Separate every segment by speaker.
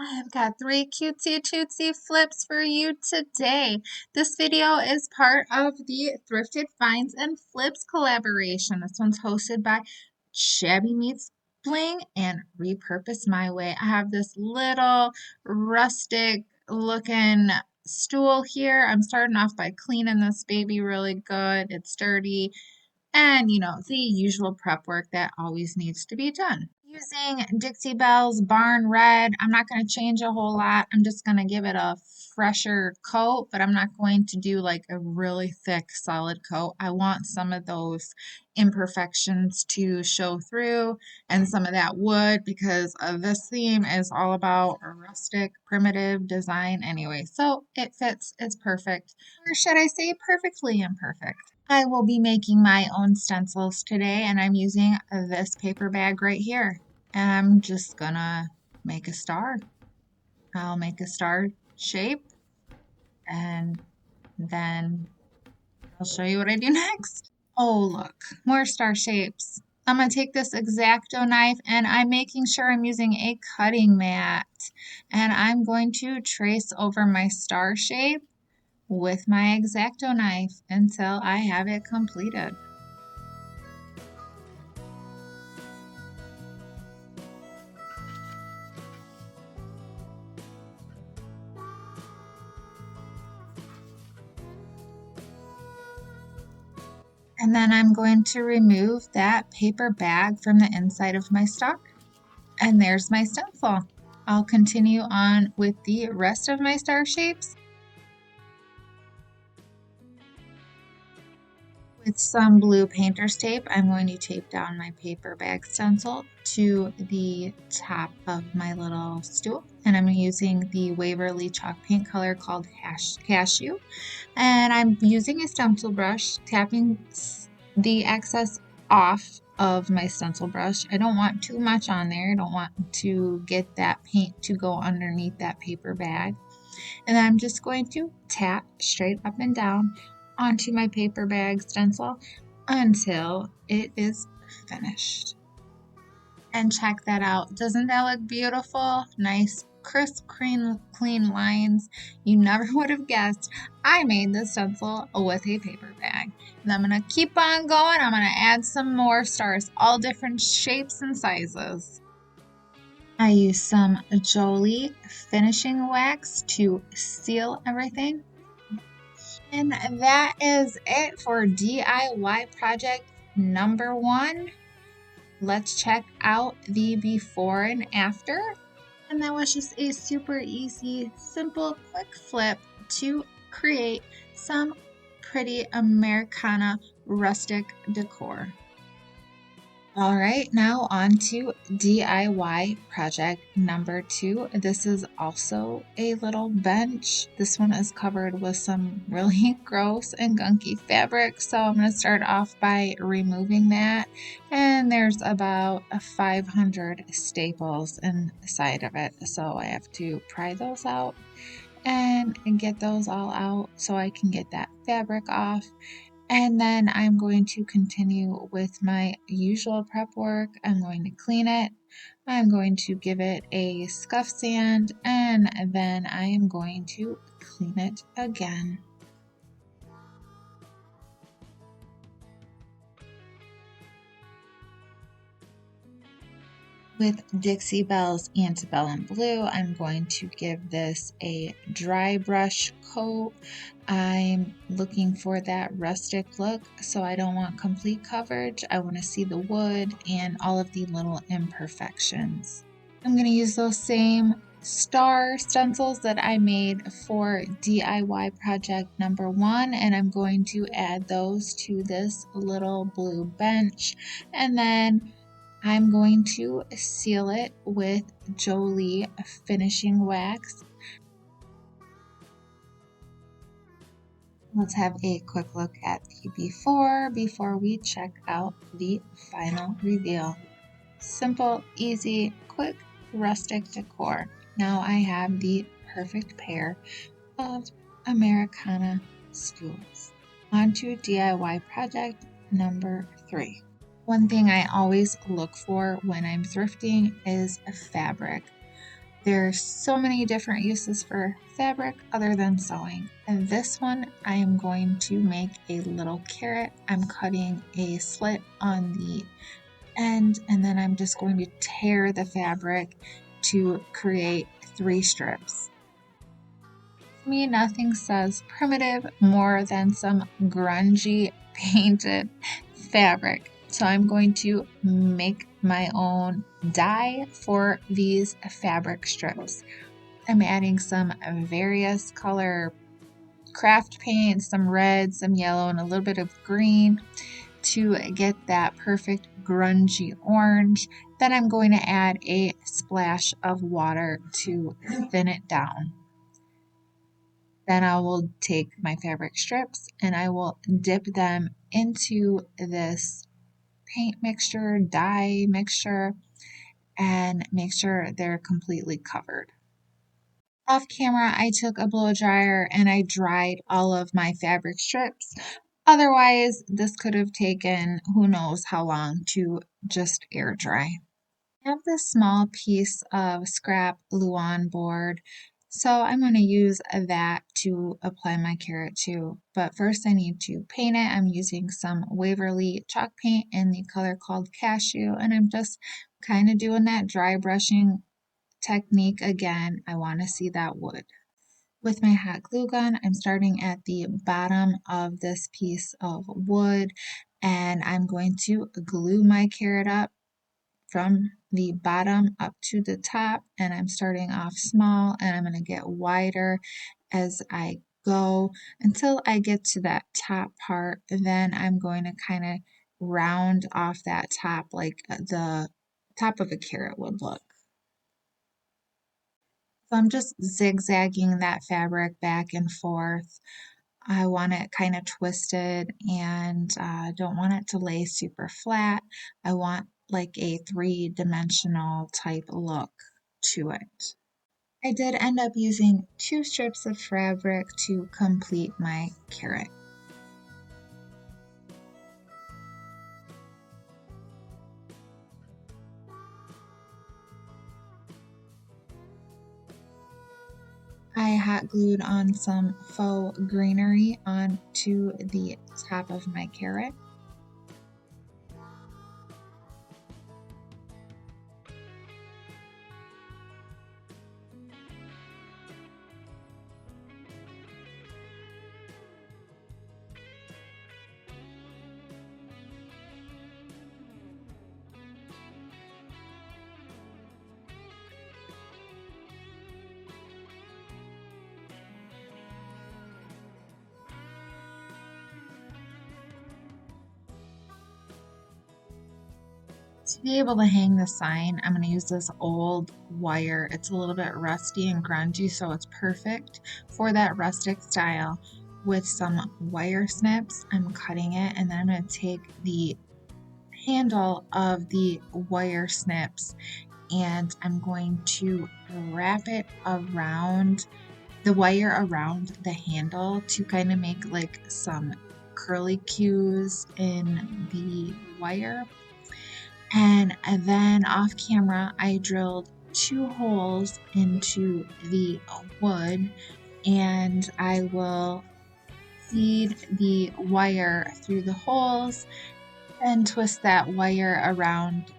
Speaker 1: I have got three cutesy tootsy flips for you today. This video is part of the Thrifted Finds and Flips collaboration. This one's hosted by Shabby Meets Bling and Repurpose My Way. I have this little rustic looking stool here. I'm starting off by cleaning this baby really good. It's dirty. And, the usual prep work that always needs to be done. Using Dixie Belle's Barn Red, I'm not going to change a whole lot. I'm just going to give it a fresher coat, but I'm not going to do like a really thick solid coat. I want some of those imperfections to show through and some of that wood because this theme is all about a rustic, primitive design anyway. So it fits, it's perfect. Or should I say perfectly imperfect? I will be making my own stencils today, and I'm using this paper bag right here. And I'm just gonna make a star. I'll make a star shape, and then I'll show you what I do next. Oh, look, more star shapes. I'm gonna take this X-Acto knife, and I'm making sure I'm using a cutting mat. And I'm going to trace over my star shape with my X-Acto knife until I have it completed. And then I'm going to remove that paper bag from the inside of my stock. And there's my stencil. I'll continue on with the rest of my star shapes. With some blue painter's tape, I'm going to tape down my paper bag stencil to the top of my little stool. And I'm using the Waverly chalk paint color called Cashew. And I'm using a stencil brush, tapping the excess off of my stencil brush. I don't want too much on there. I don't want to get that paint to go underneath that paper bag. And then I'm just going to tap straight up and down onto my paper bag stencil until it is finished. And check that out. Doesn't that look beautiful? Nice, crisp, clean lines. You never would have guessed I made this stencil with a paper bag. And I'm going to keep on going. I'm going to add some more stars, all different shapes and sizes. I use some Jolie finishing wax to seal everything. And that is it for DIY project number 1. Let's check out the before and after. And that was just a super easy, simple, quick flip to create some pretty Americana rustic decor. All right, now on to DIY project number 2. This is also a little bench. This one is covered with some really gross and gunky fabric, so I'm going to start off by removing that. And there's about 500 staples inside of it, so I have to pry those out and get those all out so I can get that fabric off. And then I'm going to continue with my usual prep work. I'm going to clean it. I'm going to give it a scuff sand, and then I am going to clean it again. With Dixie Belle's Antebellum Blue, I'm going to give this a dry brush coat. I'm looking for that rustic look, so I don't want complete coverage. I want to see the wood and all of the little imperfections. I'm going to use those same star stencils that I made for DIY project number 1, and I'm going to add those to this little blue bench, and then I'm going to seal it with Jolie finishing wax. Let's have a quick look at the before we check out the final reveal. Simple, easy, quick, rustic decor. Now I have the perfect pair of Americana stools. On to DIY project number 3. One thing I always look for when I'm thrifting is a fabric. There's so many different uses for fabric other than sewing. And this one, I am going to make a little carrot. I'm cutting a slit on the end, and then I'm just going to tear the fabric to create 3 strips. To me, nothing says primitive more than some grungy painted fabric. So I'm going to make my own dye for these fabric strips. I'm adding some various color craft paint, some red, some yellow, and a little bit of green to get that perfect grungy orange. Then I'm going to add a splash of water to thin it down. Then I will take my fabric strips and I will dip them into this paint mixture, dye mixture, and make sure they're completely covered. Off camera, I took a blow dryer and I dried all of my fabric strips. Otherwise, this could have taken who knows how long to just air dry. I have this small piece of scrap Luan board, so I'm going to use that to apply my carrot to. But first I need to paint it. I'm using some Waverly chalk paint in the color called Cashew, and I'm just kind of doing that dry brushing technique again. I want to see that wood. With my hot glue gun, I'm starting at the bottom of this piece of wood, and I'm going to glue my carrot up from the bottom up to the top, and I'm starting off small and I'm going to get wider as I go until I get to that top part. Then I'm going to kind of round off that top like the top of a carrot would look. So I'm just zigzagging that fabric back and forth. I want it kind of twisted and don't want it to lay super flat. I want like a 3-dimensional type look to it. I did end up using 2 strips of fabric to complete my carrot. I hot glued on some faux greenery onto the top of my carrot. To be able to hang the sign, I'm going to use this old wire. It's a little bit rusty and grungy, so it's perfect for that rustic style. With some wire snips, I'm cutting it, and then I'm going to take the handle of the wire snips and I'm going to wrap it around the wire around the handle to kind of make like some curly cues in the wire. And then off camera, I drilled 2 holes into the wood and I will feed the wire through the holes and twist that wire around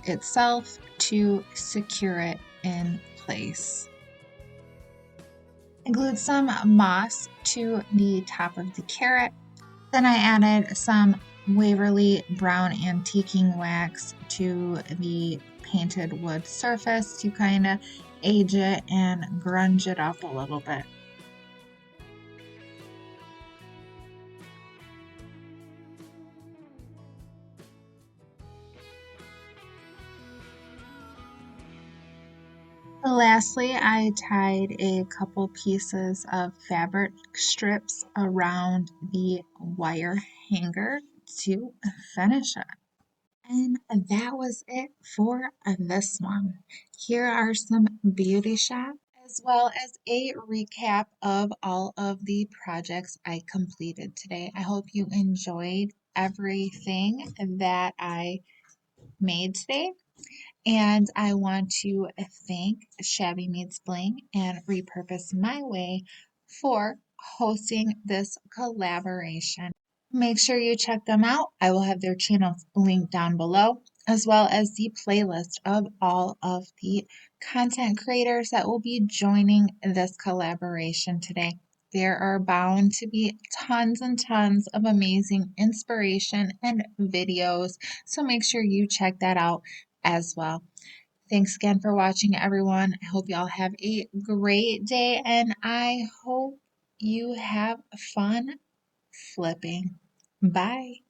Speaker 1: itself to secure it in place. I glued some moss to the top of the carrot. Then I added some Waverly brown antiquing wax to the painted wood surface to kind of age it and grunge it up a little bit. Lastly, I tied a couple pieces of fabric strips around the wire hanger to finish it. And that was it for this one. Here are some beauty shots as well as a recap of all of the projects I completed today. I hope you enjoyed everything that I made today. And I want to thank Shabby Meets Bling and Repurpose My Way for hosting this collaboration. Make sure you check them out. I will have their channels linked down below, as well as the playlist of all of the content creators that will be joining this collaboration today. There are bound to be tons and tons of amazing inspiration and videos, so make sure you check that out as well. Thanks again for watching, everyone. I hope y'all have a great day, and I hope you have fun flipping. Bye.